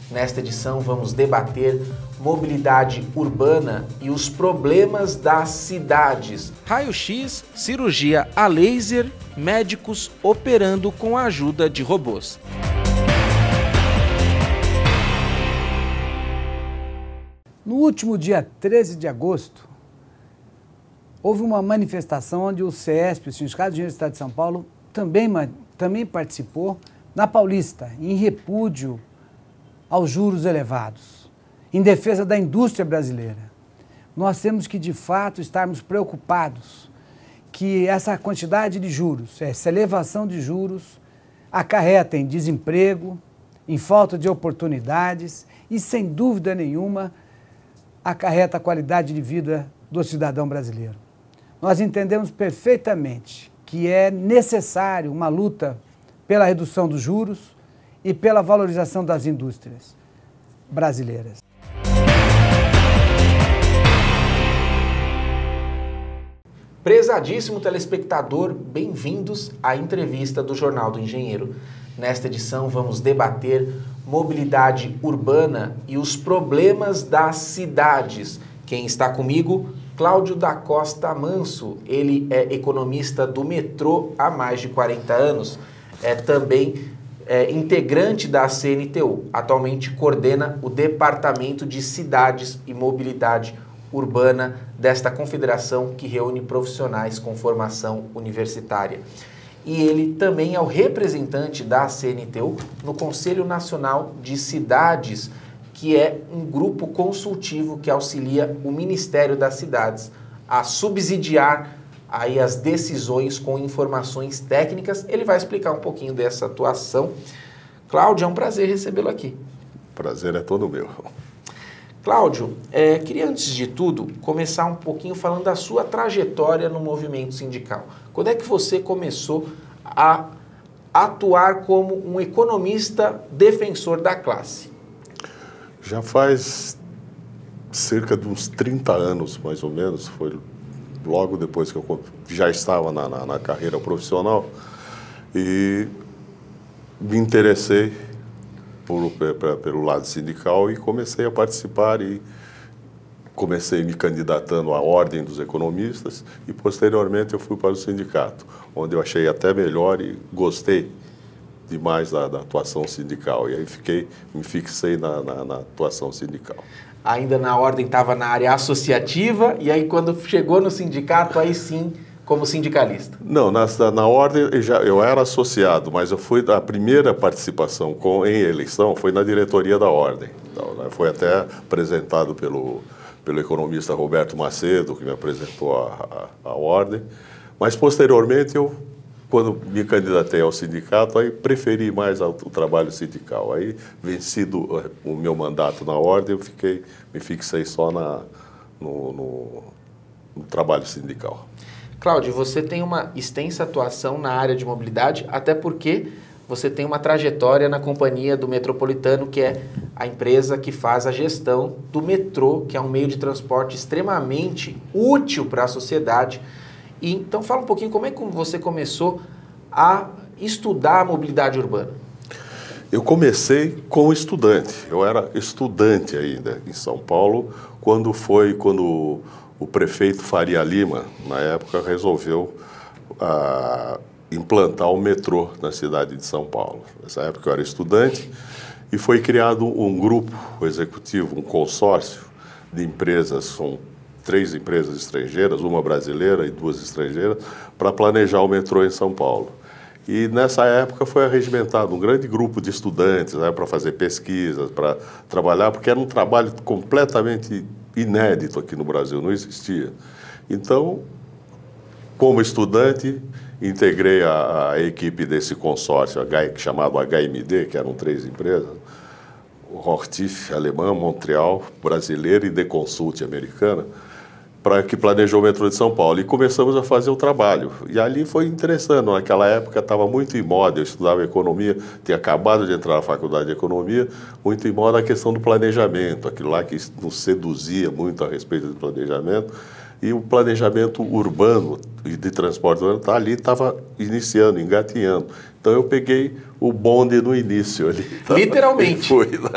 Nesta edição vamos debater mobilidade urbana e os problemas das cidades. Raio-X, cirurgia a laser, médicos operando com a ajuda de robôs. No último dia 13 de agosto, houve uma manifestação onde o CESP, o Sindicato de Engenheiros do Estado de São Paulo, também participou na Paulista, em repúdio aos juros elevados, em defesa da indústria brasileira. Nós temos que, de fato, estarmos preocupados que essa quantidade de juros, essa elevação de juros, acarreta em desemprego, em falta de oportunidades e, sem dúvida nenhuma, acarreta a qualidade de vida do cidadão brasileiro. Nós entendemos perfeitamente que é necessário uma luta pela redução dos juros e pela valorização das indústrias brasileiras. Prezadíssimo telespectador, bem-vindos à entrevista do Jornal do Engenheiro. Nesta edição vamos debater mobilidade urbana e os problemas das cidades. Quem está comigo? Cláudio da Costa Manso. Ele é economista do metrô há mais de 40 anos. É também integrante da CNTU. Atualmente coordena o Departamento de Cidades e Mobilidade Urbana desta confederação que reúne profissionais com formação universitária. E ele também é o representante da CNTU no Conselho Nacional de Cidades, que é um grupo consultivo que auxilia o Ministério das Cidades a subsidiar aí as decisões com informações técnicas. Ele vai explicar um pouquinho dessa atuação. Cláudio, é um prazer recebê-lo aqui. Prazer é todo meu. Cláudio, queria antes de tudo começar um pouquinho falando da sua trajetória no movimento sindical. Quando é que você começou a atuar como um economista defensor da classe? Já faz cerca de uns 30 anos, mais ou menos, foi logo depois que eu já estava na carreira profissional e me interessei pelo lado sindical e comecei a participar e comecei me candidatando à Ordem dos Economistas e posteriormente eu fui para o sindicato, onde eu achei até melhor e gostei demais da atuação sindical. E aí me fixei na atuação sindical. Ainda na Ordem estava na área associativa e aí quando chegou no sindicato, aí sim, como sindicalista? Não, na Ordem eu era associado, mas a primeira participação em eleição foi na diretoria da Ordem. Então, né, foi até apresentado pelo economista Roberto Macedo, que me apresentou a Ordem, mas posteriormente quando me candidatei ao sindicato, aí preferi mais o trabalho sindical. Aí, vencido o meu mandato na Ordem, eu me fixei só no trabalho sindical. Cláudio, você tem uma extensa atuação na área de mobilidade, até porque você tem uma trajetória na Companhia do Metropolitano, que é a empresa que faz a gestão do metrô, que é um meio de transporte extremamente útil para a sociedade. E, então, fala um pouquinho como é que você começou a estudar a mobilidade urbana. Eu comecei como estudante. Eu era estudante ainda em São Paulo, quando o prefeito Faria Lima, na época, resolveu implantar o metrô na cidade de São Paulo. Nessa época eu era estudante e foi criado um grupo executivo, um consórcio de empresas, são 3 empresas estrangeiras, uma brasileira e 2 estrangeiras, para planejar o metrô em São Paulo. E nessa época foi arregimentado um grande grupo de estudantes, né, para fazer pesquisas, para trabalhar, porque era um trabalho completamente inédito aqui no Brasil, não existia. Então, como estudante, integrei a equipe desse consórcio chamado HMD, que eram 3 empresas, o Hortif, alemã, Montreal, brasileira e Deconsult, americana, que planejou o metrô de São Paulo. E começamos a fazer o trabalho. E ali foi interessante. Naquela época estava muito em moda, eu estudava economia, tinha acabado de entrar na faculdade de economia, muito em moda a questão do planejamento, aquilo lá que nos seduzia muito a respeito do planejamento. E o planejamento urbano e de transporte urbano estava iniciando, engatinhando. Então eu peguei o bonde no início ali. Literalmente. Fui, né?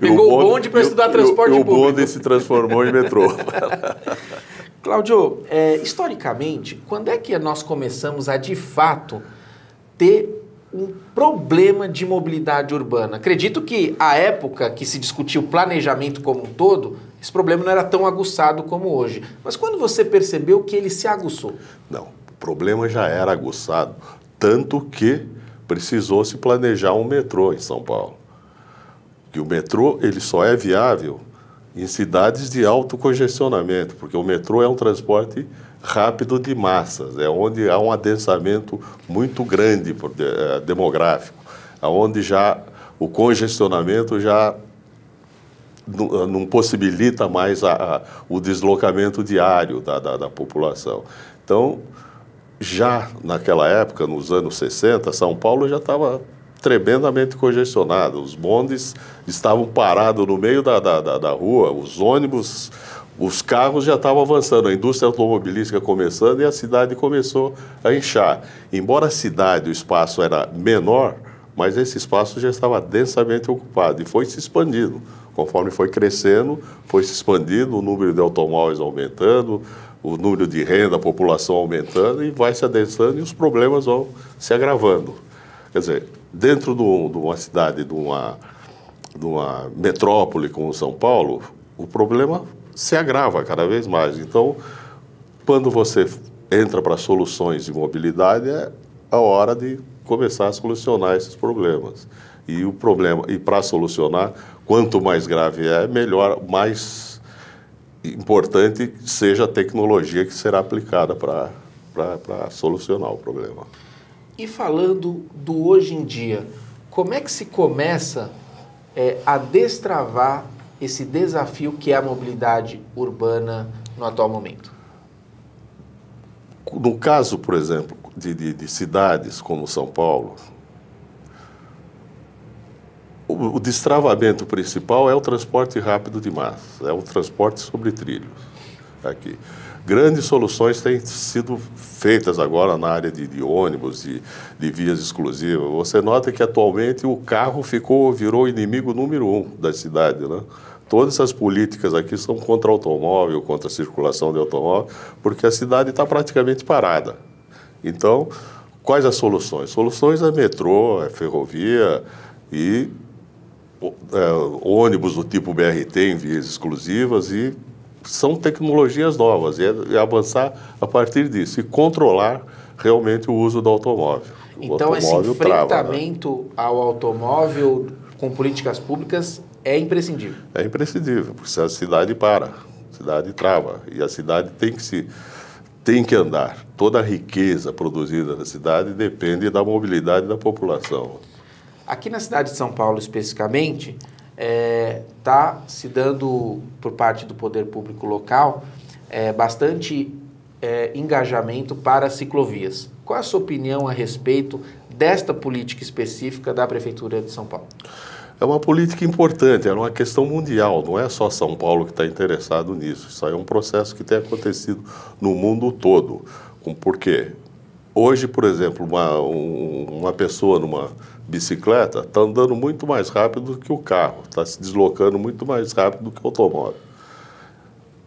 Pegou o bonde para estudar transporte público. E o bonde se transformou em metrô. Cláudio, historicamente, quando é que nós começamos a, de fato, ter um problema de mobilidade urbana? Acredito que a época que se discutia o planejamento como um todo, esse problema não era tão aguçado como hoje. Mas quando você percebeu que ele se aguçou? Não, o problema já era aguçado, tanto que precisou se planejar um metrô em São Paulo. Que o metrô ele só é viável em cidades de alto congestionamento, porque o metrô é um transporte rápido de massas, é onde há um adensamento muito grande demográfico, onde já o congestionamento já não possibilita mais o deslocamento diário da população. Então, já naquela época, nos anos 60, São Paulo já estava tremendamente congestionado. Os bondes estavam parados no meio da rua, os ônibus, os carros já estavam avançando, a indústria automobilística começando e a cidade começou a inchar. Embora a cidade, o espaço era menor, mas esse espaço já estava densamente ocupado e foi se expandindo. Conforme foi crescendo, foi se expandindo, o número de automóveis aumentando, o número de renda, a população aumentando e vai se adensando e os problemas vão se agravando. Quer dizer, dentro de uma cidade, de uma metrópole como São Paulo, o problema se agrava cada vez mais. Então, quando você entra para soluções de mobilidade, é a hora de começar a solucionar esses problemas. E para solucionar, quanto mais grave é, melhor, mais importante seja a tecnologia que será aplicada para solucionar o problema. E falando do hoje em dia, como é que se começa a destravar esse desafio que é a mobilidade urbana no atual momento? No caso, por exemplo, de cidades como São Paulo, o destravamento principal é o transporte rápido de massa, é o transporte sobre trilhos aqui. Grandes soluções têm sido feitas agora na área de ônibus, de vias exclusivas. Você nota que atualmente o carro virou o inimigo número 1 da cidade, né? Todas essas políticas aqui são contra o automóvel, contra a circulação de automóvel, porque a cidade está praticamente parada. Então, quais as soluções? Soluções é metrô, é ferrovia e ônibus do tipo BRT em vias exclusivas e são tecnologias novas, e avançar a partir disso, e controlar realmente o uso do automóvel. Então, esse enfrentamento ao automóvel com políticas públicas é imprescindível? É imprescindível, porque a cidade para, a cidade trava, e a cidade tem que andar. Toda a riqueza produzida na cidade depende da mobilidade da população. Aqui na cidade de São Paulo, especificamente, está se dando, por parte do poder público local, bastante engajamento para ciclovias. Qual é a sua opinião a respeito desta política específica da Prefeitura de São Paulo? É uma política importante, é uma questão mundial, não é só São Paulo que está interessado nisso. Isso aí é um processo que tem acontecido no mundo todo. Por quê? Hoje, por exemplo, uma pessoa numa bicicleta está andando muito mais rápido do que o carro, está se deslocando muito mais rápido do que o automóvel.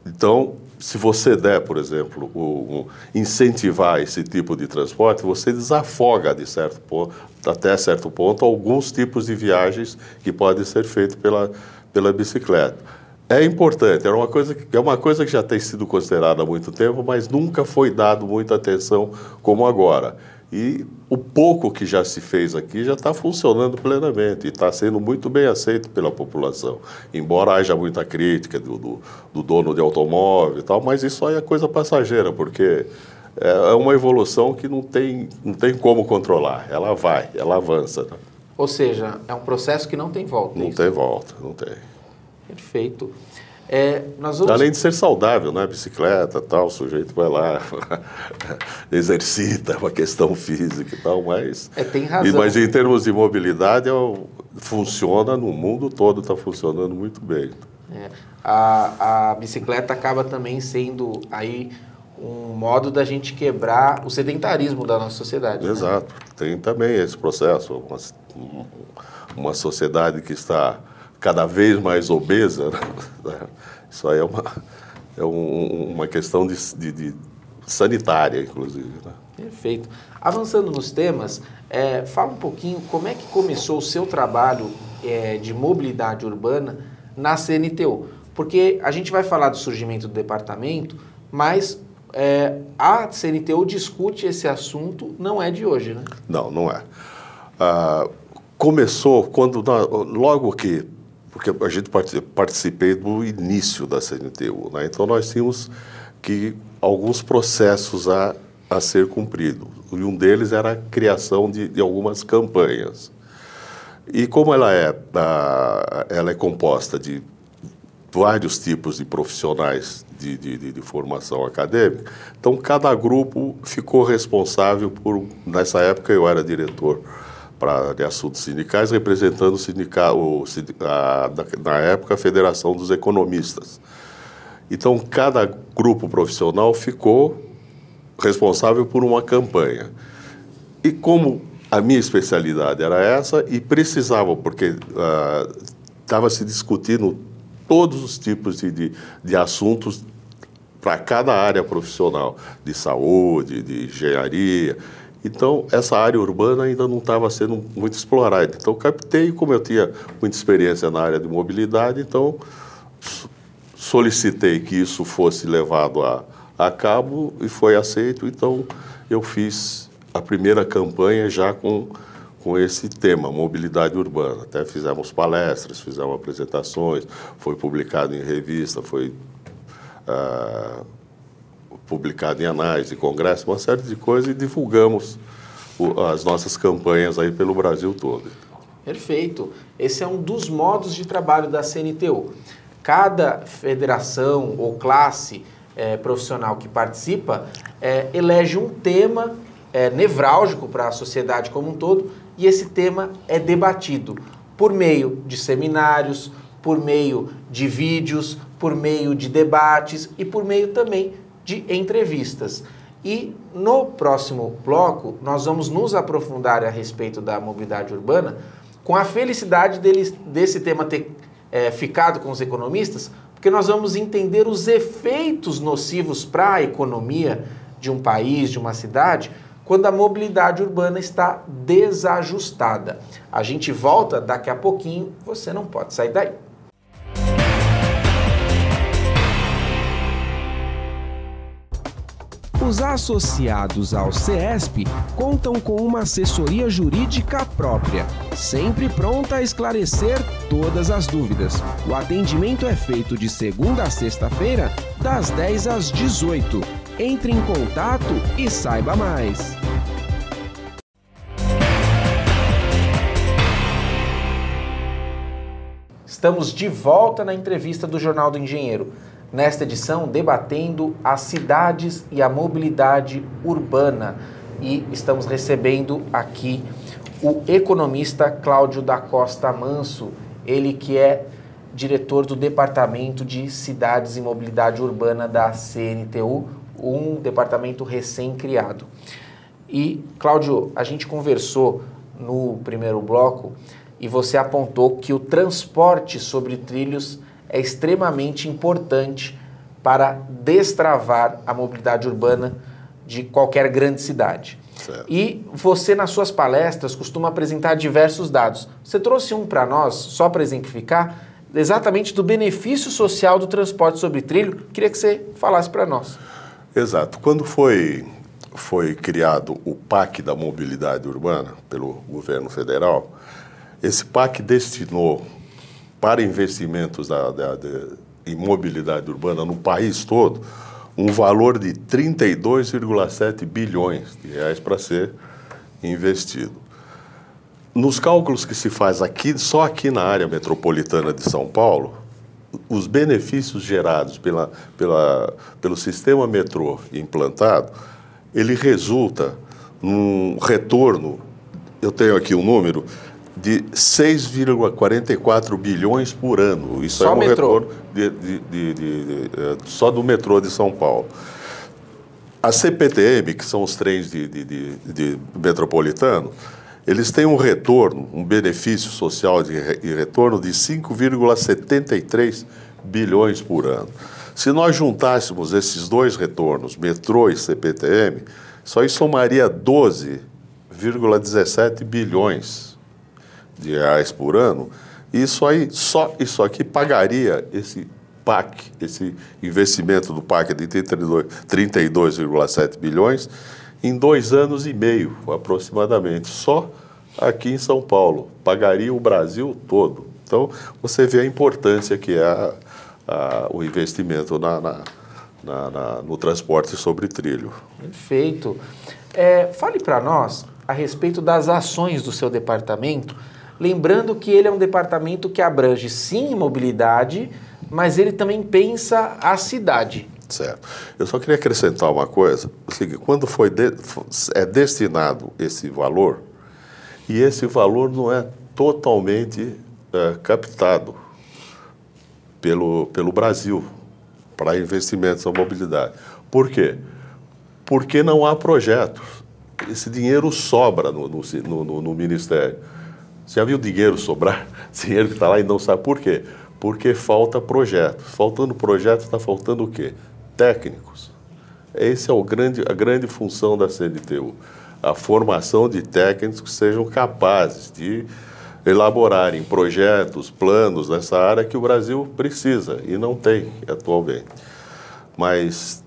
Então, se você der, por exemplo, incentivar esse tipo de transporte, você desafoga até certo ponto alguns tipos de viagens que podem ser feitas pela bicicleta. É importante, é uma coisa que já tem sido considerada há muito tempo, mas nunca foi dado muita atenção como agora. E o pouco que já se fez aqui já está funcionando plenamente e está sendo muito bem aceito pela população. Embora haja muita crítica do dono de automóvel e tal, mas isso aí é coisa passageira, porque é uma evolução que não tem como controlar. Ela avança. Né? Ou seja, é um processo que não tem volta. Não tem volta, não tem. Perfeito. Além de ser saudável, né? Bicicleta, tal, o sujeito vai lá, exercita, é uma questão física e tal, mas... tem razão. Mas em termos de mobilidade, funciona no mundo todo, está funcionando muito bem. A bicicleta acaba também sendo aí um modo da gente quebrar o sedentarismo da nossa sociedade. Exato. Né? Tem também esse processo, uma sociedade que está cada vez mais obesa, né? Isso aí é uma questão de sanitária, inclusive, né? Perfeito. Avançando nos temas, fala um pouquinho como é que começou o seu trabalho de mobilidade urbana na CNTU. Porque a gente vai falar do surgimento do departamento, mas a CNTU discute esse assunto, não é de hoje, né? Não, não é. Começou quando, logo que, porque a gente participei do início da CNTU, né? Então nós tínhamos alguns processos a ser cumprido. E um deles era a criação de algumas campanhas. E como ela é composta de vários tipos de profissionais de formação acadêmica, então cada grupo ficou responsável por... Nessa época eu era diretor de assuntos sindicais, representando na época a Federação dos Economistas. Então cada grupo profissional ficou responsável por uma campanha. E como a minha especialidade era essa, e precisava, porque estava se discutindo todos os tipos de assuntos para cada área profissional, de saúde, de engenharia. Então, essa área urbana ainda não estava sendo muito explorada. Então, captei, como eu tinha muita experiência na área de mobilidade, então solicitei que isso fosse levado a cabo e foi aceito. Então, eu fiz a primeira campanha já com esse tema, mobilidade urbana. Até fizemos palestras, fizemos apresentações, foi publicado em revista, foi publicado em anais de congresso, uma série de coisas, e divulgamos as nossas campanhas aí pelo Brasil todo. Perfeito. Esse é um dos modos de trabalho da CNTU. Cada federação ou classe profissional que participa elege um tema nevrálgico para a sociedade como um todo, e esse tema é debatido por meio de seminários, por meio de vídeos, por meio de debates e por meio também de entrevistas. E no próximo bloco nós vamos nos aprofundar a respeito da mobilidade urbana, com a felicidade desse tema ter ficado com os economistas, porque nós vamos entender os efeitos nocivos para a economia de um país, de uma cidade, quando a mobilidade urbana está desajustada. A gente volta daqui a pouquinho, você não pode sair daí. Os associados ao CESP contam com uma assessoria jurídica própria, sempre pronta a esclarecer todas as dúvidas. O atendimento é feito de segunda a sexta-feira, das 10 às 18. Entre em contato e saiba mais. Estamos de volta na entrevista do Jornal do Engenheiro. Nesta edição, debatendo as cidades e a mobilidade urbana. E estamos recebendo aqui o economista Cláudio da Costa Manso, ele que é diretor do Departamento de Cidades e Mobilidade Urbana da CNTU, um departamento recém-criado. E, Cláudio, a gente conversou no primeiro bloco e você apontou que o transporte sobre trilhos é extremamente importante para destravar a mobilidade urbana de qualquer grande cidade. Certo. E você, nas suas palestras, costuma apresentar diversos dados. Você trouxe um para nós, só para exemplificar, exatamente do benefício social do transporte sobre trilho. Queria que você falasse para nós. Exato. Quando foi criado o PAC da Mobilidade Urbana pelo governo federal, esse PAC destinou para investimentos em mobilidade urbana no país todo, um valor de 32,7 bilhões de reais para ser investido. Nos cálculos que se faz aqui, só aqui na área metropolitana de São Paulo, os benefícios gerados pelo sistema metrô implantado, ele resulta num retorno, eu tenho aqui um número, de 6,44 bilhões por ano. Isso só é um metrô. retorno só do metrô de São Paulo. A CPTM, que são os trens de metropolitano, eles têm um retorno, um benefício social de retorno de 5,73 bilhões por ano. Se nós juntássemos esses dois retornos, metrô e CPTM, isso aí somaria 12,17 bilhões de reais por ano. E só isso aqui pagaria esse PAC, esse investimento do PAC de 32,7 bilhões em 2 anos e meio, aproximadamente. Só aqui em São Paulo. Pagaria o Brasil todo. Então, você vê a importância que é o investimento no transporte sobre trilho. Perfeito. Fale para nós a respeito das ações do seu departamento, lembrando que ele é um departamento que abrange, sim, mobilidade, mas ele também pensa a cidade. Certo. Eu só queria acrescentar uma coisa, o seguinte, quando é destinado esse valor, e esse valor não é totalmente captado pelo Brasil para investimentos na mobilidade. Por quê? Porque não há projetos. Esse dinheiro sobra no Ministério. Você já viu dinheiro sobrar? Dinheiro que está lá e não sabe por quê? Porque falta projeto. Faltando projeto, está faltando o quê? Técnicos. Essa é a grande função da CNTU. A formação de técnicos que sejam capazes de elaborarem projetos, planos nessa área que o Brasil precisa e não tem atualmente. Mas,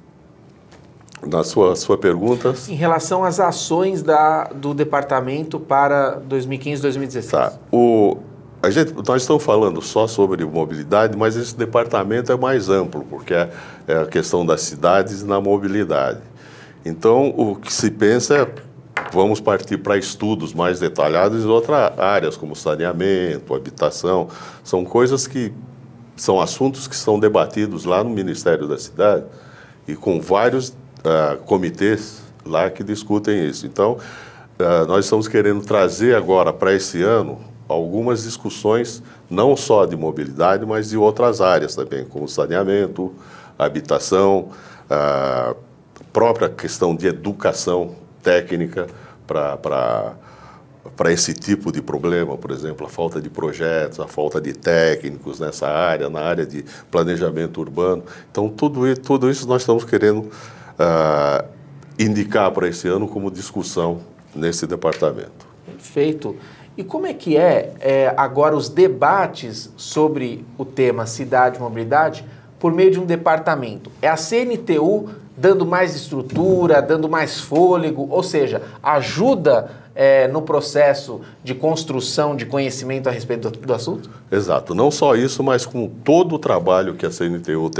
na sua pergunta... Em relação às ações do departamento para 2015 e 2016. Tá. Nós estamos falando só sobre mobilidade, mas esse departamento é mais amplo, porque é a questão das cidades na mobilidade. Então, o que se pensa é, vamos partir para estudos mais detalhados em outras áreas, como saneamento, habitação. São são assuntos que são debatidos lá no Ministério da Cidade e com vários comitês lá que discutem isso. Então, nós estamos querendo trazer agora para esse ano algumas discussões, não só de mobilidade, mas de outras áreas também, como saneamento, habitação, a própria questão de educação técnica para esse tipo de problema, por exemplo, a falta de projetos, a falta de técnicos nessa área, na área de planejamento urbano. Então, tudo isso nós estamos querendo indicar para esse ano como discussão nesse departamento. Perfeito. E como é que agora os debates sobre o tema cidade e mobilidade por meio de um departamento? É a CNTU dando mais estrutura, dando mais fôlego, ou seja, ajuda no processo de construção de conhecimento a respeito do assunto? Exato. Não só isso, mas com todo o trabalho que a CNTU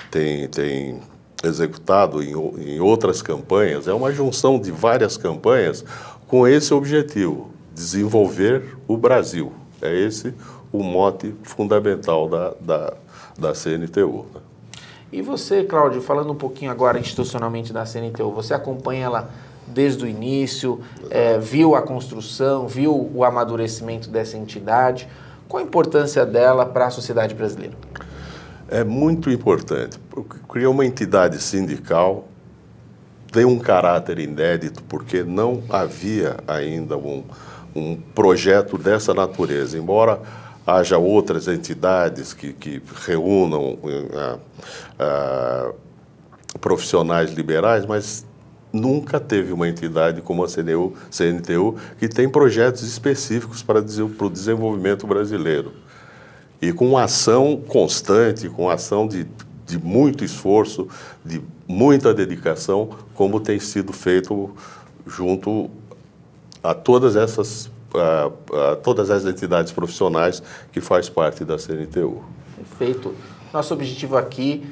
tem executado em outras campanhas, é uma junção de várias campanhas com esse objetivo. Desenvolver o Brasil. É esse o mote fundamental da CNTU. E você, Cláudio, falando um pouquinho agora institucionalmente da CNTU, você acompanha ela desde o início, viu a construção, viu o amadurecimento dessa entidade. Qual a importância dela para a sociedade brasileira? É muito importante. Criar uma entidade sindical tem um caráter inédito, porque não havia ainda um projeto dessa natureza, embora haja outras entidades que reúnam profissionais liberais, mas nunca teve uma entidade como a CNTU que tem projetos específicos para o desenvolvimento brasileiro. E com ação constante, com ação de muito esforço, de muita dedicação, como tem sido feito junto a todas essas entidades profissionais que faz parte da CNTU. Perfeito. Nosso objetivo aqui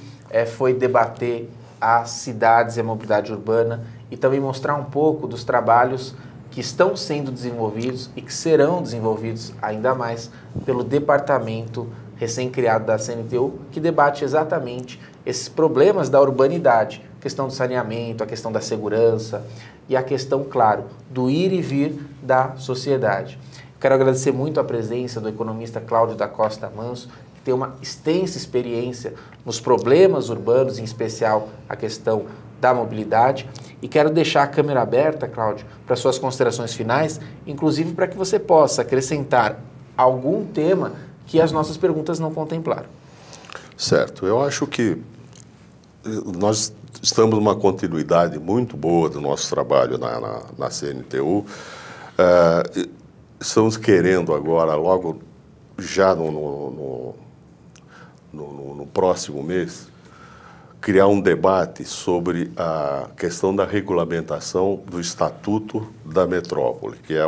foi debater as cidades e a mobilidade urbana e também mostrar um pouco dos trabalhos que estão sendo desenvolvidos e que serão desenvolvidos ainda mais pelo departamento recém-criado da CNTU, que debate exatamente esses problemas da urbanidade, a questão do saneamento, a questão da segurança e a questão, claro, do ir e vir da sociedade. Quero agradecer muito a presença do economista Cláudio da Costa Manso, que tem uma extensa experiência nos problemas urbanos, em especial a questão da mobilidade. E quero deixar a câmera aberta, Cláudio, para suas considerações finais, inclusive para que você possa acrescentar algum tema que as nossas perguntas não contemplaram. Certo. Eu acho que nós estamos numa continuidade muito boa do nosso trabalho na CNTU. Estamos querendo agora, logo já no próximo mês, criar um debate sobre a questão da regulamentação do Estatuto da Metrópole, que é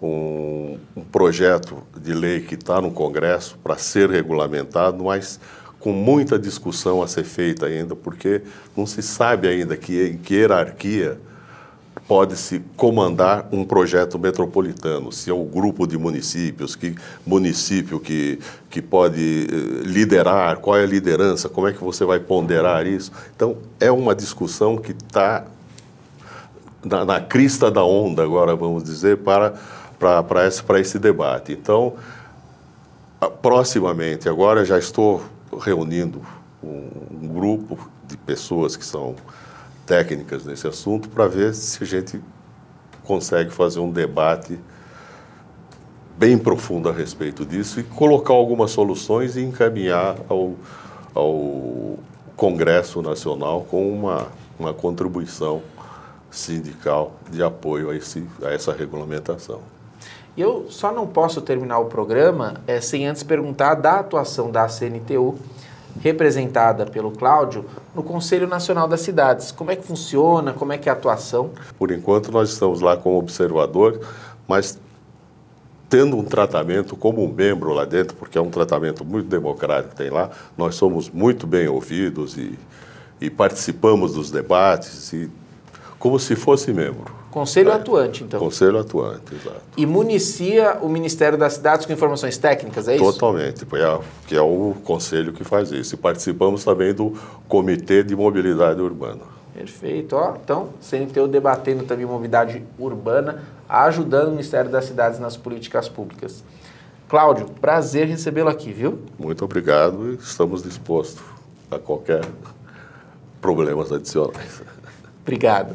um projeto de lei que está no Congresso para ser regulamentado, mas com muita discussão a ser feita ainda, porque não se sabe ainda em que hierarquia pode-se comandar um projeto metropolitano, se é um grupo de municípios, que município que pode liderar, qual é a liderança, como é que você vai ponderar isso. Então, é uma discussão que está na crista da onda, agora vamos dizer, para esse debate. Então, proximamente, agora já estou reunindo um grupo de pessoas que são técnicas nesse assunto para ver se a gente consegue fazer um debate bem profundo a respeito disso e colocar algumas soluções e encaminhar ao Congresso Nacional com uma contribuição sindical de apoio a essa regulamentação. E eu só não posso terminar o programa sem antes perguntar da atuação da CNTU, representada pelo Cláudio, no Conselho Nacional das Cidades. Como é que funciona, como é que é a atuação? Por enquanto nós estamos lá como observador, mas tendo um tratamento como um membro lá dentro, porque é um tratamento muito democrático que tem lá, nós somos muito bem ouvidos e participamos dos debates, como se fosse membro. Conselho atuante, então. Conselho atuante, exato. E municia o Ministério das Cidades com informações técnicas, é isso? Totalmente, que é o conselho que faz isso. E participamos também do Comitê de Mobilidade Urbana. Perfeito. Então, CNTU debatendo também mobilidade urbana, ajudando o Ministério das Cidades nas políticas públicas. Cláudio, prazer recebê-lo aqui, viu? Muito obrigado e estamos dispostos a qualquer problemas adicionais. Obrigado.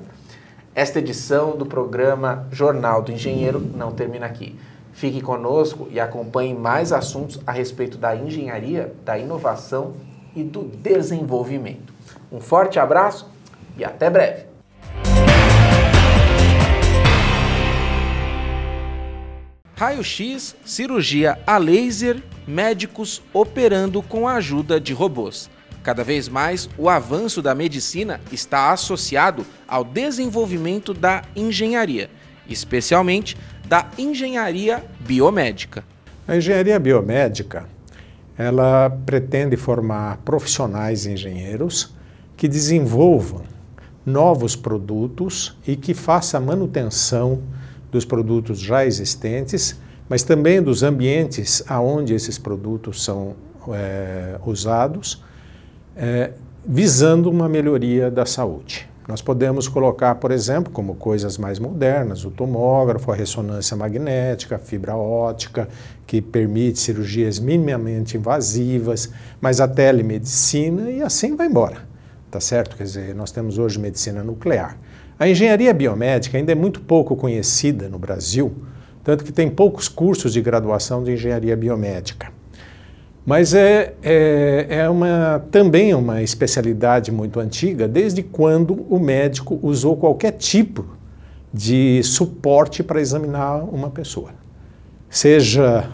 Esta edição do programa Jornal do Engenheiro não termina aqui. Fique conosco e acompanhe mais assuntos a respeito da engenharia, da inovação e do desenvolvimento. Um forte abraço e até breve. Raio-X, cirurgia a laser, médicos operando com a ajuda de robôs. Cada vez mais, o avanço da medicina está associado ao desenvolvimento da engenharia, especialmente da engenharia biomédica. A engenharia biomédica, ela pretende formar profissionais engenheiros que desenvolvam novos produtos e que façam a manutenção dos produtos já existentes, mas também dos ambientes onde esses produtos são usados, visando uma melhoria da saúde. Nós podemos colocar, por exemplo, como coisas mais modernas, o tomógrafo, a ressonância magnética, a fibra ótica, que permite cirurgias minimamente invasivas, mas a telemedicina e assim vai embora, tá certo? Quer dizer, nós temos hoje medicina nuclear. A engenharia biomédica ainda é muito pouco conhecida no Brasil, tanto que tem poucos cursos de graduação de engenharia biomédica. Mas também uma especialidade muito antiga, desde quando o médico usou qualquer tipo de suporte para examinar uma pessoa. Seja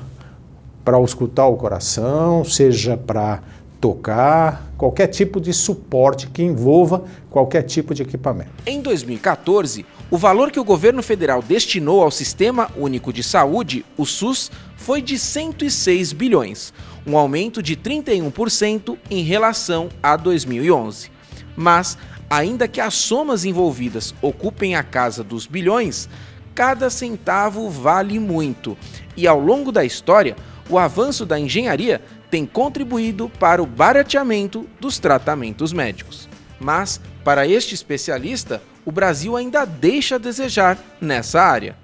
para auscultar o coração, seja para tocar, qualquer tipo de suporte que envolva qualquer tipo de equipamento. Em 2014, o valor que o governo federal destinou ao Sistema Único de Saúde, o SUS, foi de 106 bilhões, um aumento de 31% em relação a 2011. Mas, ainda que as somas envolvidas ocupem a casa dos bilhões, cada centavo vale muito. E ao longo da história, o avanço da engenharia tem contribuído para o barateamento dos tratamentos médicos. Mas, para este especialista, o Brasil ainda deixa a desejar nessa área.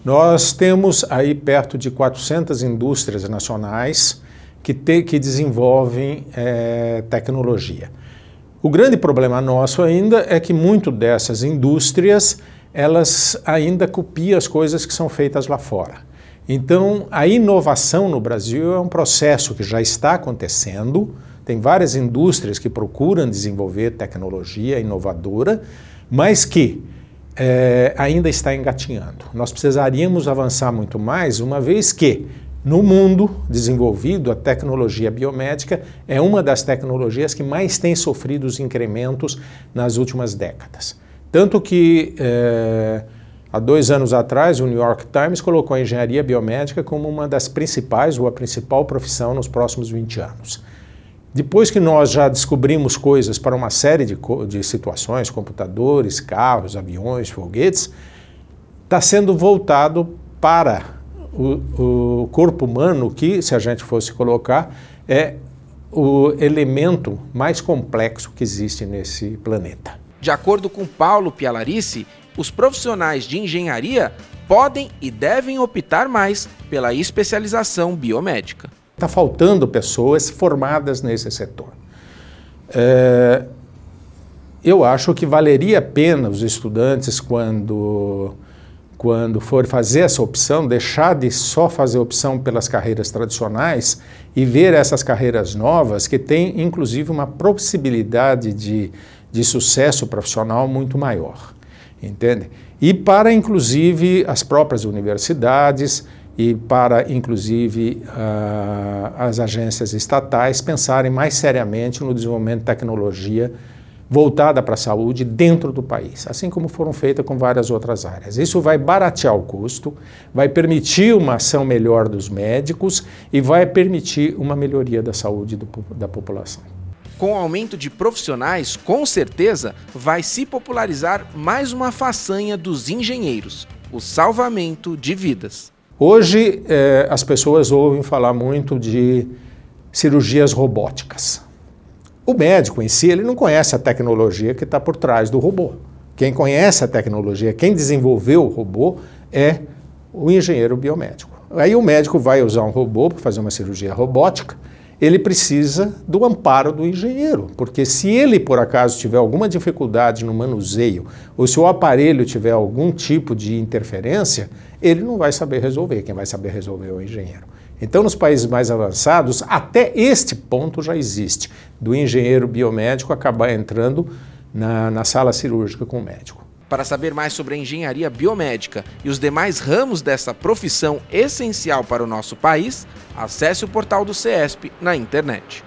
Nós temos aí perto de 400 indústrias nacionais que desenvolvem tecnologia. O grande problema nosso ainda é que muito dessas indústrias, elas ainda copiam as coisas que são feitas lá fora. Então, a inovação no Brasil é um processo que já está acontecendo. Tem várias indústrias que procuram desenvolver tecnologia inovadora, mas que ainda está engatinhando. Nós precisaríamos avançar muito mais, uma vez que no mundo desenvolvido, a tecnologia biomédica é uma das tecnologias que mais tem sofrido os incrementos nas últimas décadas. Tanto que, há 2 anos atrás, o New York Times colocou a engenharia biomédica como uma das principais ou a principal profissão nos próximos 20 anos. Depois que nós já descobrimos coisas para uma série de situações, computadores, carros, aviões, foguetes, está sendo voltado para o corpo humano, que, se a gente fosse colocar, é o elemento mais complexo que existe nesse planeta. De acordo com Paulo Pialarici, os profissionais de engenharia podem e devem optar mais pela especialização biomédica. Está faltando pessoas formadas nesse setor. Eu acho que valeria a pena os estudantes, quando for fazer essa opção, deixar de só fazer opção pelas carreiras tradicionais e ver essas carreiras novas que têm, inclusive, uma possibilidade de sucesso profissional muito maior, entende? E para, inclusive, as próprias universidades e para, inclusive, as agências estatais pensarem mais seriamente no desenvolvimento de tecnologia voltada para a saúde dentro do país, assim como foram feitas com várias outras áreas. Isso vai baratear o custo, vai permitir uma ação melhor dos médicos e vai permitir uma melhoria da saúde da população. Com o aumento de profissionais, com certeza, vai se popularizar mais uma façanha dos engenheiros, o salvamento de vidas. Hoje, as pessoas ouvem falar muito de cirurgias robóticas. O médico em si, ele não conhece a tecnologia que está por trás do robô. Quem conhece a tecnologia, quem desenvolveu o robô é o engenheiro biomédico. Aí o médico vai usar um robô para fazer uma cirurgia robótica, ele precisa do amparo do engenheiro, porque se ele, por acaso, tiver alguma dificuldade no manuseio, ou se o aparelho tiver algum tipo de interferência, ele não vai saber resolver, quem vai saber resolver é o engenheiro. Então, nos países mais avançados, até este ponto já existe, do engenheiro biomédico acabar entrando na sala cirúrgica com o médico. Para saber mais sobre a engenharia biomédica e os demais ramos dessa profissão essencial para o nosso país, acesse o portal do CESP na internet.